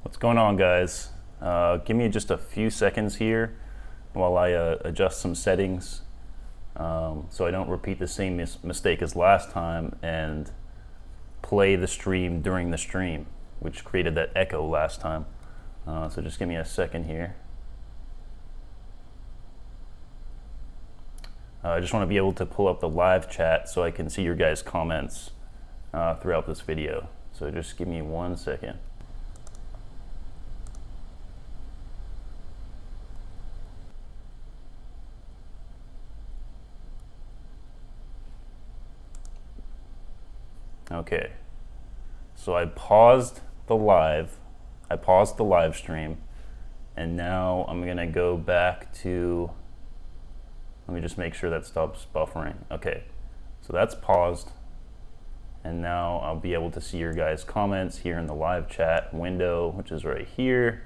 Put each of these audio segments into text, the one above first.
What's going on, guys? Give me just a few seconds here while I adjust some settings so I don't repeat the same mistake as last time and play the stream during the stream, which created that echo last time. So just give me a second here. I just want to be able to pull up the live chat so I can see your guys' comments throughout this video. So just give me 1 second. Okay, so I paused the live stream, and now I'm gonna go back to, let me just make sure that stops buffering. Okay, so that's paused, and now I'll be able to see your guys' comments here in the live chat window, which is right here.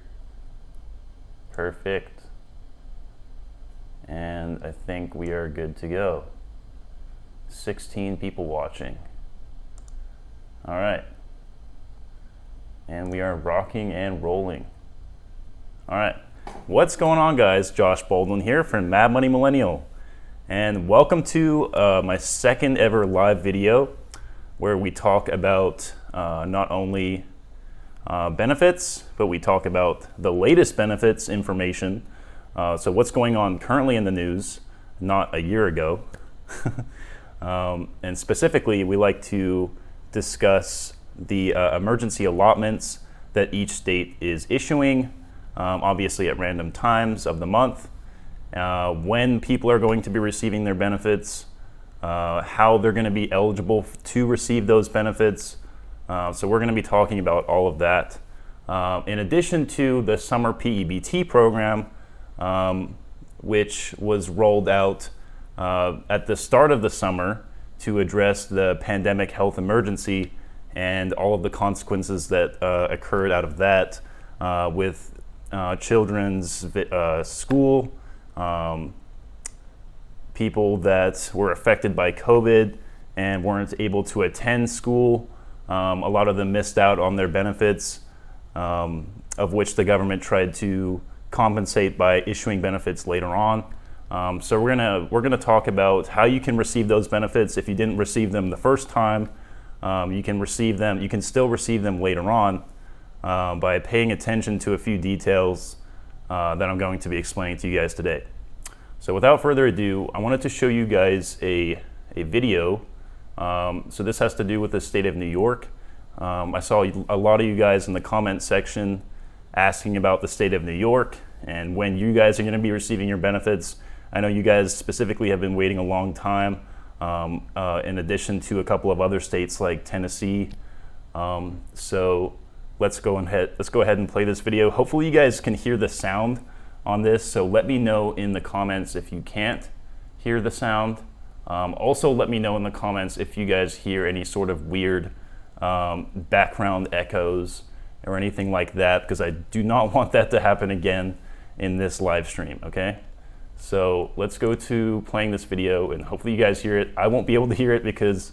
Perfect. And I think we are good to go. 16 people watching. All right, and we are rocking and rolling. All right, what's going on, guys? Josh Baldwin here from Mad Money Millennial, and welcome to my second ever live video where we talk about not only benefits, but we talk about the latest benefits information. So what's going on currently in the news, not a year ago. And specifically, we like to discuss the emergency allotments that each state is issuing, obviously at random times of the month, when people are going to be receiving their benefits, how they're going to be eligible to receive those benefits. So we're going to be talking about all of that. In addition to the Summer P-EBT program, which was rolled out at the start of the summer to address the pandemic health emergency and all of the consequences that occurred out of that with children's school, people that were affected by COVID and weren't able to attend school. A lot of them missed out on their benefits, of which the government tried to compensate by issuing benefits later on. So we're gonna talk about how you can receive those benefits if you didn't receive them the first time. You can receive them. You can still receive them later on by paying attention to a few details that I'm going to be explaining to you guys today. So without further ado, I wanted to show you guys a video. So this has to do with the state of New York. I saw a lot of you guys in the comment section asking about the state of New York and when you guys are going to be receiving your benefits. I know you guys specifically have been waiting a long time, in addition to a couple of other states like Tennessee. So let's go ahead and play this video. Hopefully you guys can hear the sound on this, so let me know in the comments if you can't hear the sound. Also let me know in the comments if you guys hear any sort of weird background echoes or anything like that, because I do not want that to happen again in this live stream, okay? So let's go to playing this video, and hopefully you guys hear it. I won't be able to hear it because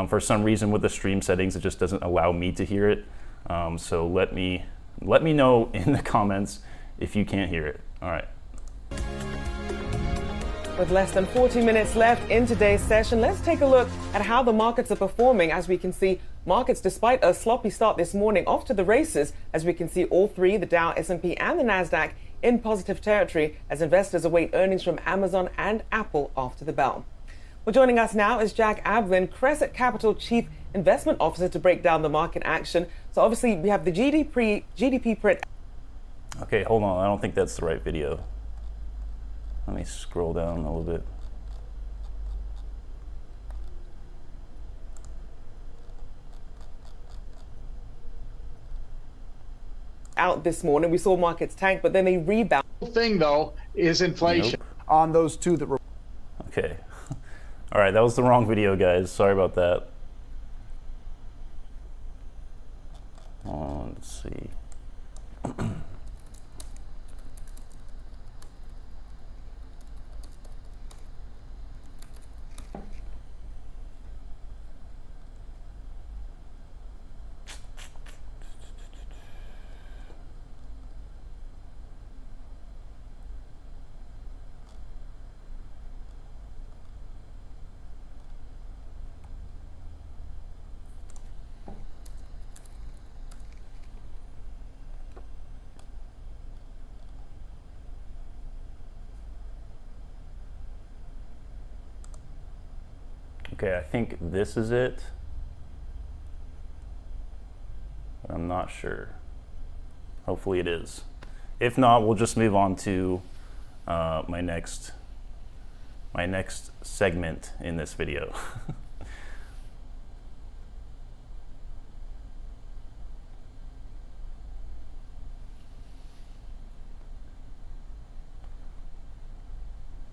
for some reason with the stream settings, it just doesn't allow me to hear it. So let me know in the comments if you can't hear it. All right. With less than 40 minutes left in today's session, let's take a look at how the markets are performing. As we can see, markets, despite a sloppy start this morning, off to the races. As we can see, all three, the Dow, S&P, and the Nasdaq, in positive territory as investors await earnings from Amazon and Apple after the bell. Well, joining us now is Jack Ablin, Crescent Capital Chief Investment Officer, to break down the market action. So obviously we have the GDP print. Okay, hold on. I don't think that's the right video. Let me scroll down a little bit. Out this morning, we saw markets tank, but then they rebound. The thing though is inflation. Nope. On those two that were. Okay. All right, that was the wrong video, guys. Sorry about that. Let's see. Okay, I think this is it. But I'm not sure. Hopefully it is. If not, we'll just move on to my next segment in this video.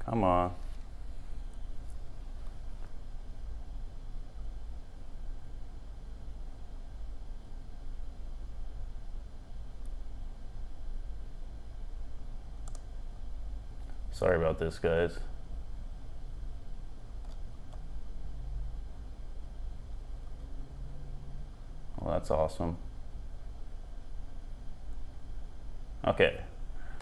Come on. Sorry about this, guys. Well, that's awesome. Okay,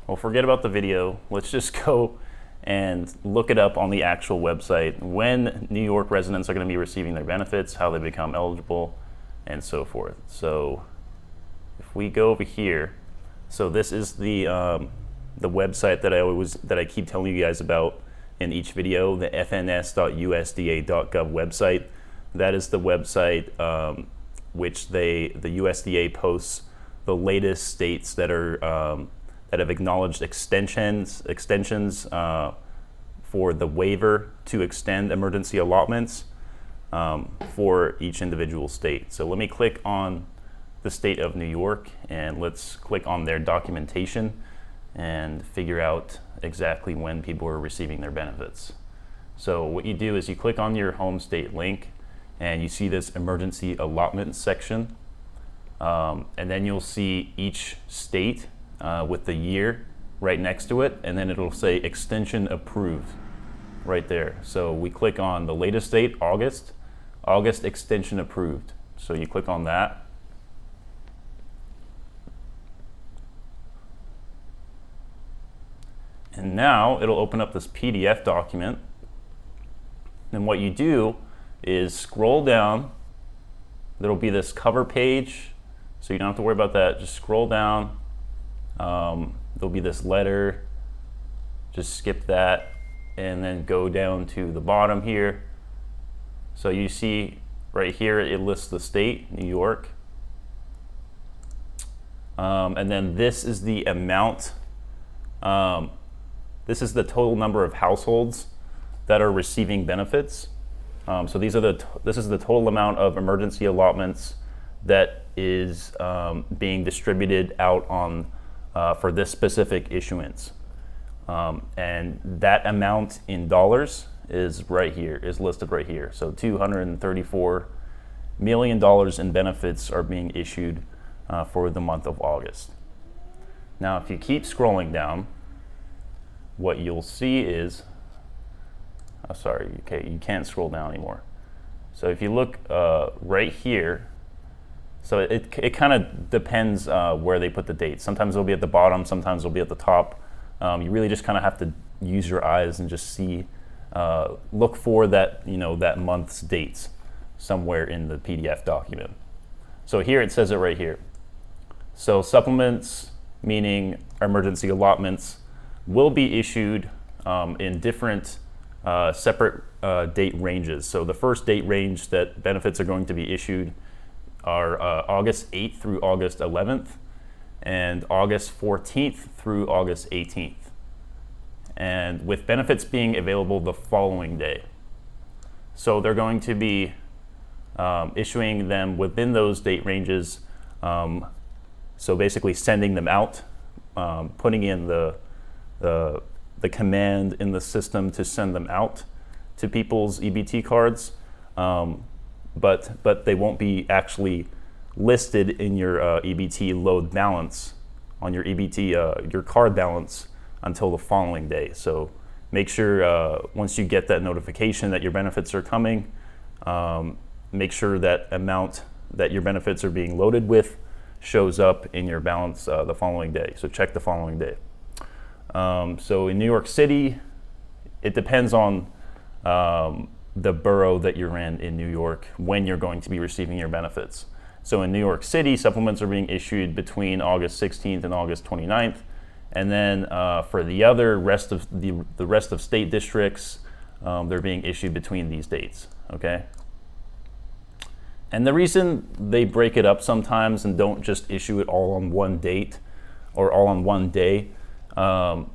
well, forget about the video. Let's just go and look it up on the actual website when New York residents are going to be receiving their benefits, how they become eligible, and so forth. So if we go over here, so this is the website that I keep telling you guys about in each video, the fns.usda.gov website. That is the website which the USDA posts the latest states that are that have acknowledged extensions for the waiver to extend emergency allotments for each individual state. So let me click on the state of New York and let's click on their documentation and figure out exactly when people are receiving their benefits. So what you do is you click on your home state link and you see this emergency allotment section, and then you'll see each state with the year right next to it, and then it'll say extension approved right there. So we click on the latest date, August extension approved. So you click on that. And now it'll open up this PDF document. And what you do is scroll down. There'll be this cover page, so you don't have to worry about that. Just scroll down. There'll be this letter. Just skip that and then go down to the bottom here. So you see right here it lists the state, New York. And then this is the amount. This is the total number of households that are receiving benefits. So this is the total amount of emergency allotments that is being distributed out on for this specific issuance. And that amount in dollars is right here, is listed right here. So $234 million in benefits are being issued for the month of August. Now, if you keep scrolling down, what you'll see is, you can't scroll down anymore. So if you look right here, so it kind of depends where they put the date. Sometimes it'll be at the bottom, sometimes it'll be at the top. You really just kind of have to use your eyes and just see, look for that, that month's dates somewhere in the PDF document. So here it says it right here. So supplements, meaning emergency allotments, will be issued in different separate date ranges. So the first date range that benefits are going to be issued are August 8th through August 11th and August 14th through August 18th. And with benefits being available the following day. So they're going to be issuing them within those date ranges. So basically sending them out, putting in the command in the system to send them out to people's EBT cards, but they won't be actually listed in your EBT load balance on your EBT your card balance until the following day. So make sure once you get that notification that your benefits are coming, make sure that amount that your benefits are being loaded with shows up in your balance the following day. So check the following day. So in New York City, it depends on the borough that you're in New York when you're going to be receiving your benefits. So in New York City, supplements are being issued between August 16th and August 29th. And then for the rest of state districts, they're being issued between these dates, okay? And the reason they break it up sometimes and don't just issue it all on one date or all on one day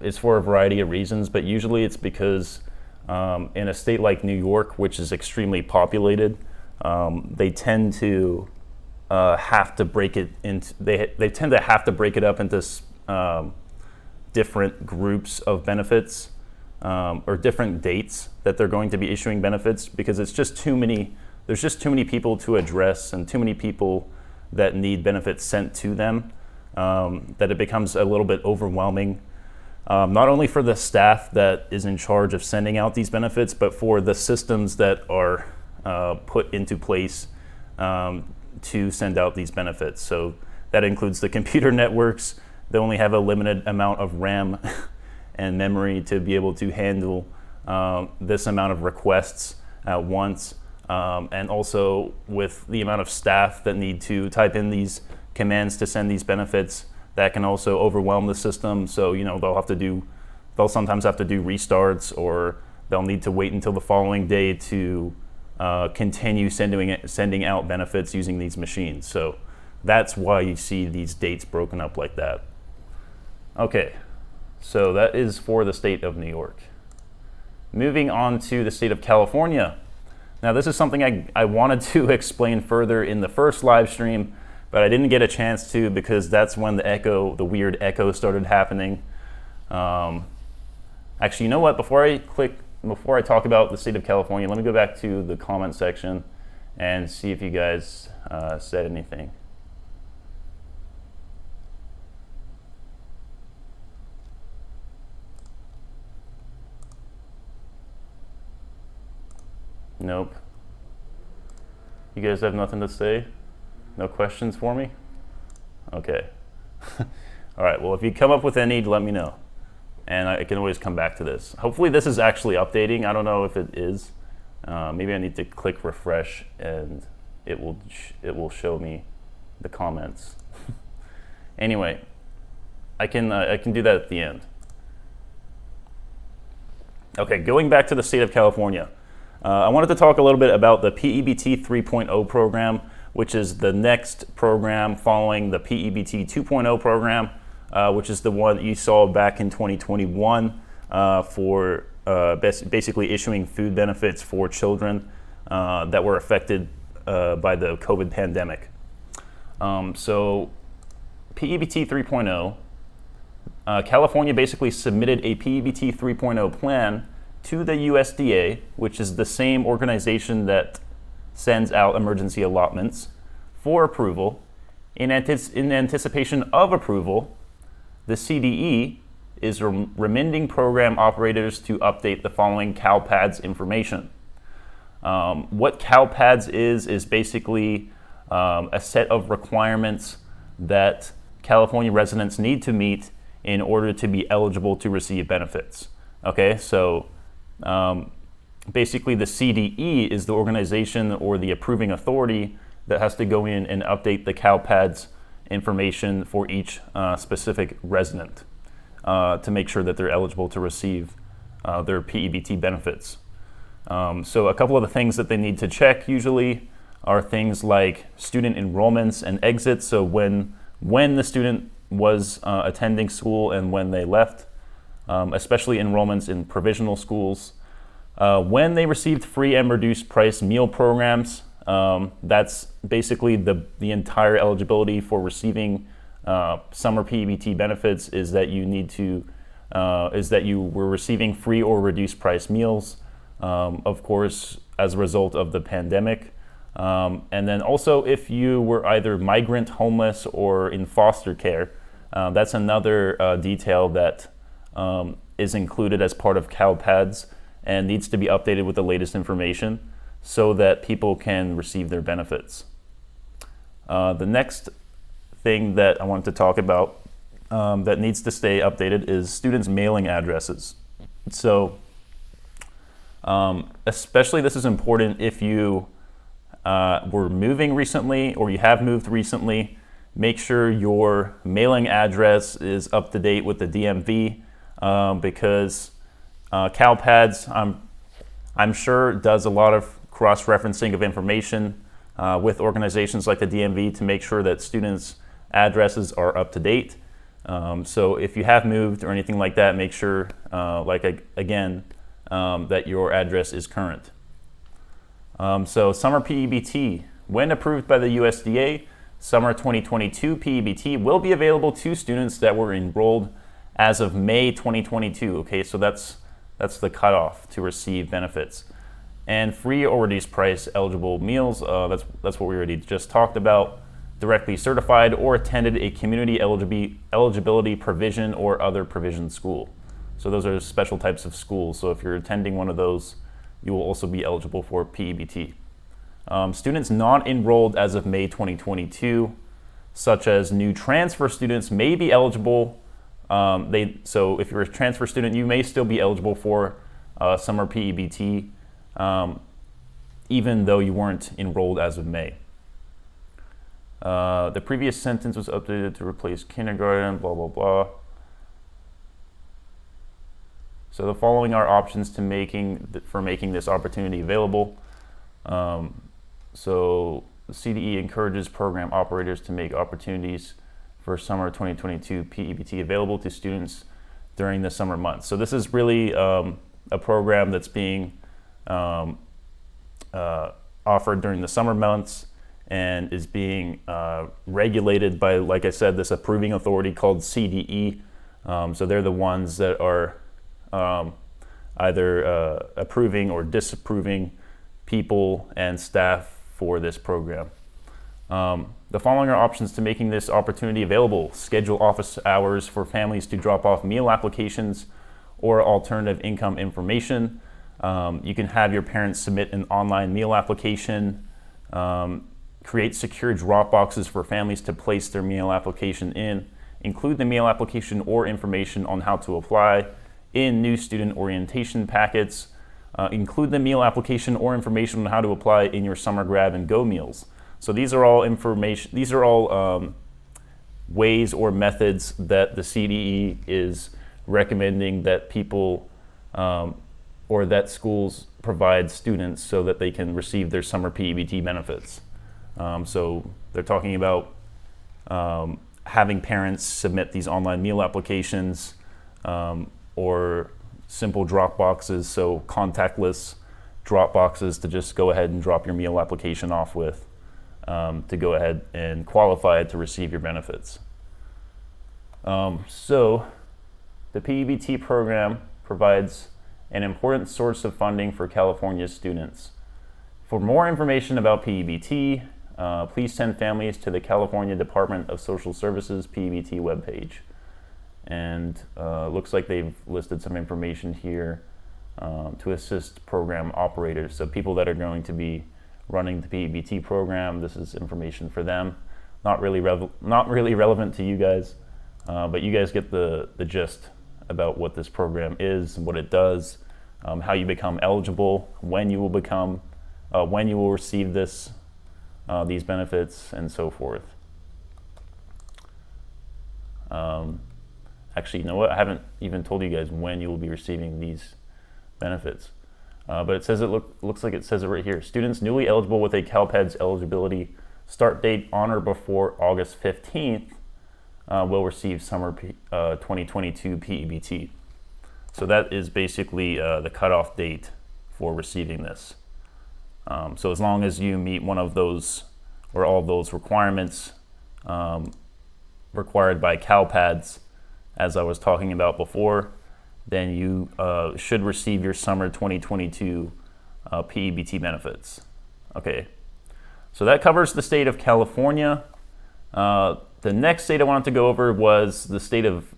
is for a variety of reasons, but usually it's because in a state like New York, which is extremely populated, they tend to have to break it into, they tend to have to break it up into different groups of benefits or different dates that they're going to be issuing benefits, because it's just too many. There's just too many people to address and too many people that need benefits sent to them that it becomes a little bit overwhelming, not only for the staff that is in charge of sending out these benefits, but for the systems that are put into place to send out these benefits. So that includes the computer networks. They only have a limited amount of RAM and memory to be able to handle this amount of requests at once. And also with the amount of staff that need to type in these commands to send these benefits, that can also overwhelm the system. So, they'll sometimes have to do restarts, or they'll need to wait until the following day to continue sending out benefits using these machines. So that's why you see these dates broken up like that. Okay, so that is for the state of New York. Moving on to the state of California. Now, this is something I wanted to explain further in the first live stream, but I didn't get a chance to because that's when the weird echo started happening. Actually, you know what? Before I talk about the state of California, let me go back to the comment section and see if you guys said anything. Nope. You guys have nothing to say? No questions for me? Okay. All right, well, if you come up with any, let me know. And I can always come back to this. Hopefully this is actually updating. I don't know if it is. Maybe I need to click refresh and it will show me the comments. Anyway, I can do that at the end. Okay, going back to the state of California. I wanted to talk a little bit about the P-EBT 3.0 program, which is the next program following the P-EBT 2.0 program, which is the one that you saw back in 2021 for basically issuing food benefits for children that were affected by the COVID pandemic. So P-EBT 3.0, California basically submitted a P-EBT 3.0 plan to the USDA, which is the same organization that sends out emergency allotments, for approval. In anticipation of approval, the CDE is reminding program operators to update the following CalPADS information. What CalPADS is basically a set of requirements that California residents need to meet in order to be eligible to receive benefits. Okay, so basically the CDE is the organization or the approving authority that has to go in and update the CalPADS information for each specific resident to make sure that they're eligible to receive their P-EBT benefits. So a couple of the things that they need to check usually are things like student enrollments and exits, so when the student was attending school and when they left, especially enrollments in provisional schools. When they received free and reduced price meal programs, that's basically the entire eligibility for receiving Summer P-EBT benefits is that you were receiving free or reduced price meals, of course, as a result of the pandemic. And then also if you were either migrant, homeless, or in foster care, that's another detail that is included as part of CalPADS and needs to be updated with the latest information so that people can receive their benefits. The next thing that I wanted to talk about that needs to stay updated is students' mailing addresses. So especially this is important if you were moving recently or you have moved recently. Make sure your mailing address is up to date with the DMV because CalPADS, I'm sure does a lot of cross-referencing of information with organizations like the DMV to make sure that students' addresses are up to date. So if you have moved or anything like that, make sure, that your address is current. So Summer P-EBT, when approved by the USDA, Summer 2022 P-EBT will be available to students that were enrolled as of May 2022. Okay, so that's the cutoff to receive benefits. And free or reduced price eligible meals, that's what we already just talked about. Directly certified or attended a community eligibility provision or other provision school. So those are special types of schools. So if you're attending one of those, you will also be eligible for P-EBT. Students not enrolled as of May 2022, such as new transfer students, may be eligible. So if you're a transfer student, you may still be eligible for Summer P-EBT, even though you weren't enrolled as of May. The previous sentence was updated to replace kindergarten, blah, blah, blah. So the following are options for making this opportunity available. So the CDE encourages program operators to make opportunities for Summer 2022 P-EBT available to students during the summer months. So this is really a program that's being offered during the summer months and is being regulated by, like I said, this approving authority called CDE. So they're the ones that are either approving or disapproving people and staff for this program. The following are options to making this opportunity available. Schedule office hours for families to drop off meal applications or alternative income information. You can have your parents submit an online meal application. Create secure drop boxes for families to place their meal application in. Include the meal application or information on how to apply in new student orientation packets. Include the meal application or information on how to apply in your summer grab and go meals. So these are all information. These are all ways or methods that the CDE is recommending that people or that schools provide students so that they can receive their summer P-EBT benefits. So they're talking about having parents submit these online meal applications or simple drop boxes, so contactless drop boxes to just go ahead and drop your meal application off with to go ahead and qualify to receive your benefits. So the P-EBT program provides an important source of funding for California students. For more information about P-EBT, please send families to the California Department of Social Services P-EBT webpage. And looks like they've listed some information here to assist program operators. So people that are going to be running the P-EBT program, this is information for them. Not really relevant to you guys, but you guys get the gist about what this program is, what it does, how you become eligible, when you will receive these benefits, and so forth. Actually, you know what? I haven't even told you guys when you will be receiving these benefits. But it says looks like it says it right here. Students newly eligible with a CalPEDS eligibility start date on or before August 15th will receive Summer 2022 P-EBT. So that is basically the cutoff date for receiving this. So as long as you meet one of those or all of those requirements required by CalPEDS, as I was talking about before, then you should receive your Summer 2022 P-EBT benefits. Okay, so that covers the state of California. The next state I wanted to go over was the state of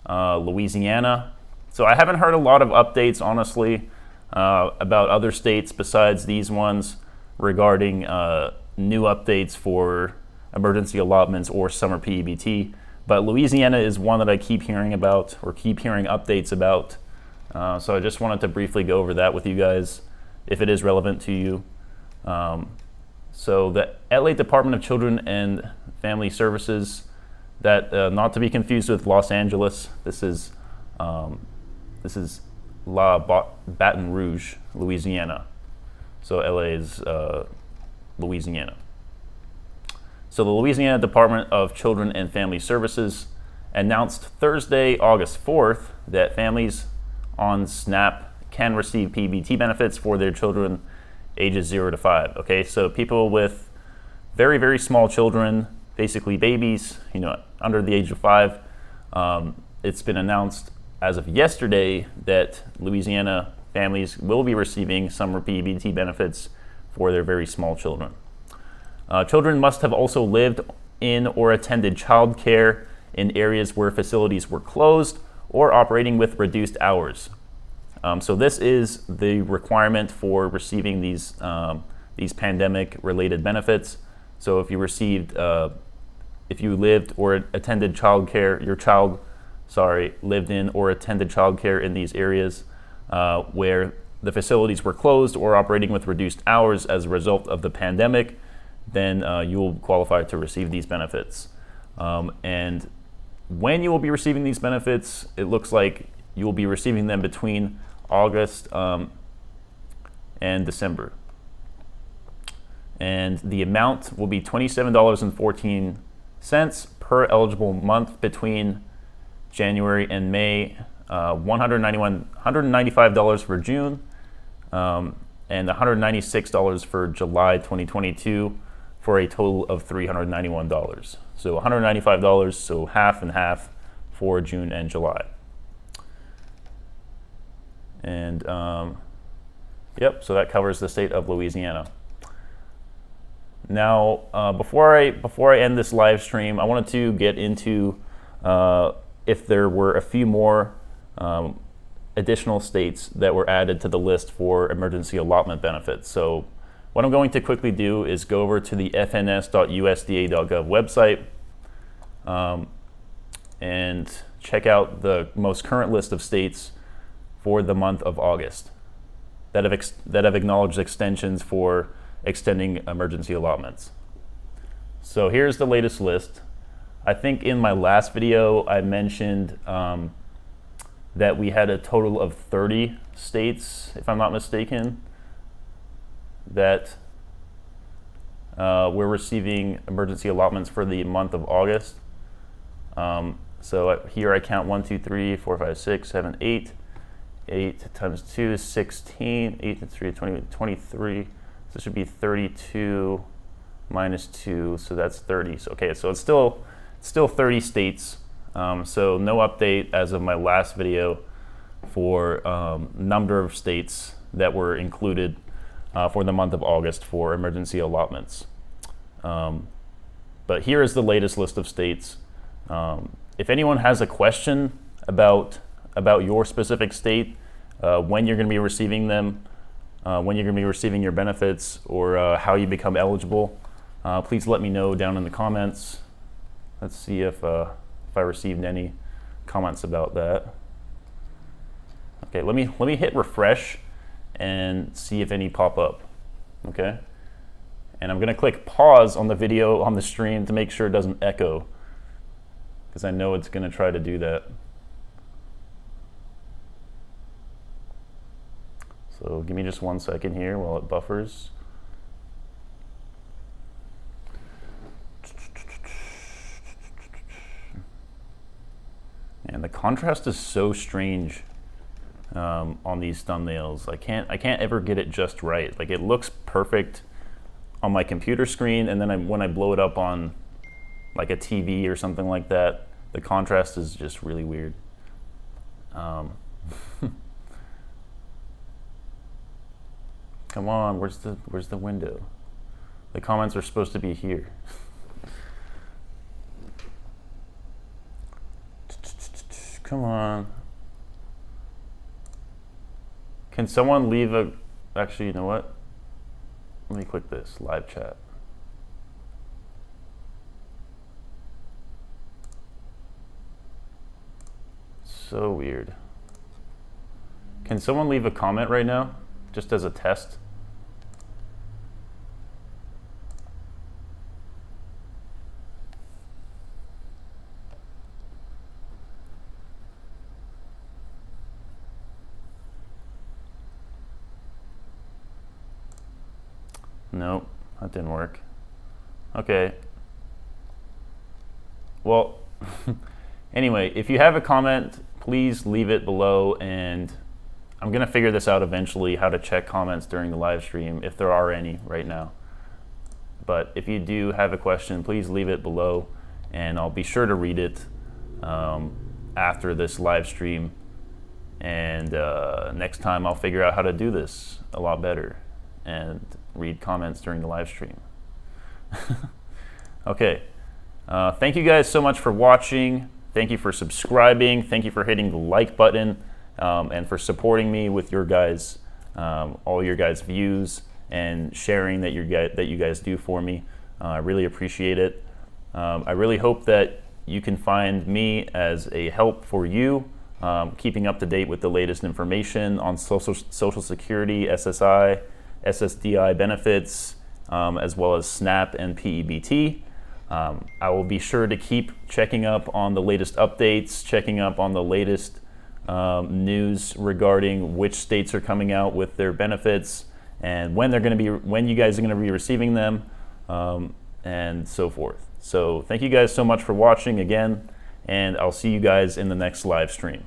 Louisiana. So I haven't heard a lot of updates, honestly, about other states besides these ones regarding new updates for emergency allotments or Summer P-EBT. But Louisiana is one that I keep hearing about or keep hearing updates about. So I just wanted to briefly go over that with you guys if it is relevant to you. So the LA Department of Children and Family Services, that not to be confused with Los Angeles. This is Baton Rouge, Louisiana. So LA is Louisiana. So the Louisiana Department of Children and Family Services announced Thursday, August 4th, that families on SNAP can receive P-EBT benefits for their children ages 0 to 5. Okay, so people with very, very small children, basically babies, under the age of 5. It's been announced as of yesterday that Louisiana families will be receiving Summer P-EBT benefits for their very small children. Children must have also lived in or attended child care in areas where facilities were closed or operating with reduced hours. So this is the requirement for receiving these pandemic-related benefits. So if you lived or attended child care, lived in or attended child care in these areas where the facilities were closed or operating with reduced hours as a result of the pandemic, then you will qualify to receive these benefits. And when you will be receiving these benefits, it looks like you will be receiving them between August and December. And the amount will be $27.14 per eligible month between January and May, $195 for June, and $196 for July 2022, for a total of $391. So $195, so half and half for June and July. And yep, so that covers the state of Louisiana. Now, before I end this live stream, I wanted to get into if there were a few more additional states that were added to the list for emergency allotment benefits. So what I'm going to quickly do is go over to the fns.usda.gov website and check out the most current list of states for the month of August that have acknowledged extensions for extending emergency allotments. So here's the latest list. I think in my last video I mentioned that we had a total of 30 states, if I'm not mistaken, that we're receiving emergency allotments for the month of August. So here I count 1, 2, 3, 4, 5, 6, 7, 8. 8 times 2 is 16. 8 times 3 is 23. So it should be 32 minus 2, so that's 30. So, okay, so it's still 30 states. So no update as of my last video for number of states that were included for the month of August for emergency allotments. But here is the latest list of states. If anyone has a question about your specific state, when you're going to be receiving them, when you're going to be receiving your benefits, or how you become eligible, please let me know down in the comments. Let's see if I received any comments about that. Okay, let me hit refresh and see if any pop up. Okay, and I'm gonna click pause on the video on the stream to make sure it doesn't echo, because I know it's gonna try to do that. So give me just 1 second here while it buffers. And the contrast is so strange on these thumbnails. I can't ever get it just right. Like, it looks perfect on my computer screen, and then when I blow it up on like a TV or something like that, the contrast is just really weird. Come on, where's the window? The comments are supposed to be here. Come on. Can someone leave a... Actually, you know what? Let me click this, live chat. So weird. Can someone leave a comment right now, just as a test? Nope, that didn't work. Okay. Well, anyway, if you have a comment, please leave it below, and I'm going to figure this out eventually, how to check comments during the live stream, if there are any right now. But if you do have a question, please leave it below, and I'll be sure to read it after this live stream. And next time I'll figure out how to do this a lot better and read comments during the live stream. Okay. Thank you guys so much for watching. Thank you for subscribing. Thank you for hitting the like button and for supporting me with your guys, all your guys' views and sharing that you guys do for me. I really appreciate it. I really hope that you can find me as a help for you, keeping up to date with the latest information on Social Security, SSI, SSDI benefits, as well as SNAP and PEBT. I will be sure to keep checking up on the latest updates, checking up on the latest news regarding which states are coming out with their benefits and when you guys are going to be receiving them, and so forth. So thank you guys so much for watching again, and I'll see you guys in the next live stream.